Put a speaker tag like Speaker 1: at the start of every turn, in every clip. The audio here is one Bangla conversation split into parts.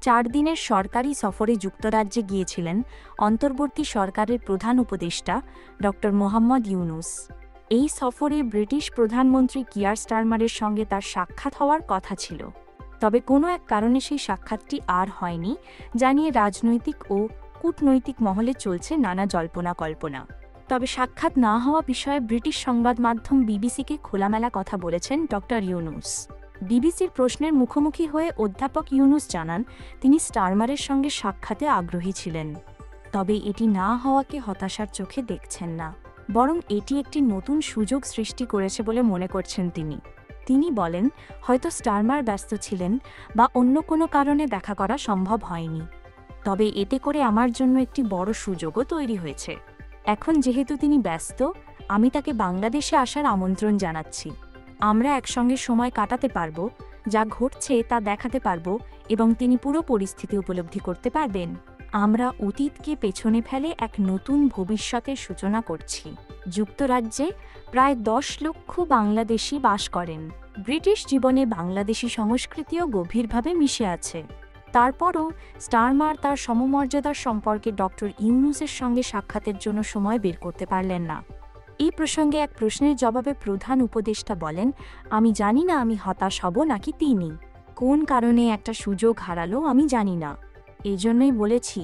Speaker 1: 4 দিনের সরকারি সফরে যুক্তরাজ্যে গিয়েছিলেন অন্তর্বর্তী সরকারের প্রধান উপদেষ্টা ড মোহাম্মদ ইউনূস। এই সফরে ব্রিটিশ প্রধানমন্ত্রী কিয়ার স্টারমারের সঙ্গে তার সাক্ষাৎ হওয়ার কথা ছিল, তবে কোনো এক কারণে সেই সাক্ষাৎটি আর হয়নি, জানিয়ে রাজনৈতিক ও কূটনৈতিক মহলে চলছে নানা জল্পনা-কল্পনা। তবে সাক্ষাৎ না হওয়া বিষয়ে ব্রিটিশ সংবাদ মাধ্যম বিবিসিকে খোলামেলা কথা বলেছেন ড ইউনূস। বিবিসির প্রশ্নের মুখোমুখি হয়ে অধ্যাপক ইউনূস জানান, তিনি স্টারমারের সঙ্গে সাক্ষাতে আগ্রহী ছিলেন, তবে এটি না হওয়াকে হতাশার চোখে দেখছেন না, বরং এটি একটি নতুন সুযোগ সৃষ্টি করেছে বলে মনে করছেন তিনি। তিনি বলেন, হয়তো স্টারমার ব্যস্ত ছিলেন বা অন্য কোনো কারণে দেখা করা সম্ভব হয়নি, তবে এতে করে আমার জন্য একটি বড় সুযোগও তৈরি হয়েছে। এখন যেহেতু তিনি ব্যস্ত, আমি তাকে বাংলাদেশে আসার আমন্ত্রণ জানাচ্ছি। আমরা একসঙ্গে সময় কাটাতে পারব, যা ঘটছে তা দেখাতে পারব এবং তিনি পুরো পরিস্থিতি উপলব্ধি করতে পারবেন। আমরা অতীতকে পেছনে ফেলে এক নতুন ভবিষ্যতের সূচনা করছি। যুক্তরাজ্যে প্রায় 10 লক্ষ বাংলাদেশি বাস করেন। ব্রিটিশ জীবনে বাংলাদেশি সংস্কৃতিও গভীরভাবে মিশে আছে। তারপরও স্টারমার তার সমমর্যাদার সম্পর্কে ড ইউনূসের সঙ্গে সাক্ষাতের জন্য সময় বের করতে পারলেন না। এই প্রসঙ্গে এক প্রশ্নের জবাবে প্রধান উপদেষ্টা বলেন, আমি জানি না আমি হতাশ হব নাকি তিনি কোন কারণে একটা সুযোগ হারালো আমি জানি না। এজন্যই বলেছি,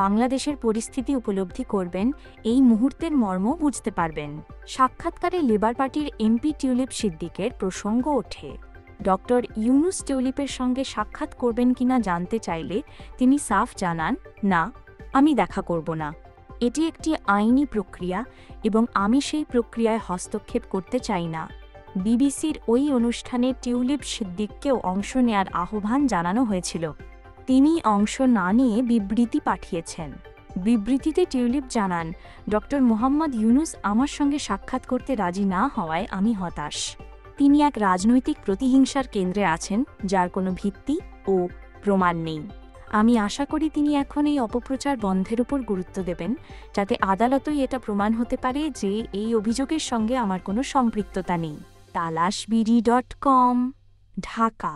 Speaker 1: বাংলাদেশের পরিস্থিতি উপলব্ধি করবেন, এই মুহূর্তের মর্ম বুঝতে পারবেন। সাক্ষাৎকারে লেবার পার্টির এমপি টিউলিপ সিদ্দিকের প্রসঙ্গ ওঠে। ড ইউনূস টিউলিপের সঙ্গে সাক্ষাৎ করবেন কিনা জানতে চাইলে তিনি সাফ জানান, না, আমি দেখা করব না। এটি একটি আইনি প্রক্রিয়া এবং আমি সেই প্রক্রিয়ায় হস্তক্ষেপ করতে চাই না। বিবিসির ওই অনুষ্ঠানে টিউলিপ সিদ্দিককেও অংশ নেয়ার আহ্বান জানানো হয়েছিল। তিনি অংশ না নিয়ে বিবৃতি পাঠিয়েছেন। বিবৃতিতে টিউলিপ জানান, ড মোহাম্মদ ইউনূস আমার সঙ্গে সাক্ষাৎ করতে রাজি না হওয়ায় আমি হতাশ। তিনি এক রাজনৈতিক প্রতিহিংসার কেন্দ্রে আছেন, যার কোনো ভিত্তি ও প্রমাণ নেই। আমি আশা করি তিনি এখন এই অপপ্রচার বন্ধের উপর গুরুত্ব দেবেন, যাতে আদালতই এটা প্রমাণ হতে পারে যে এই অভিযোগের সঙ্গে আমার কোনো সম্পৃক্ততা নেই। তালাশবিডি.com, ঢাকা।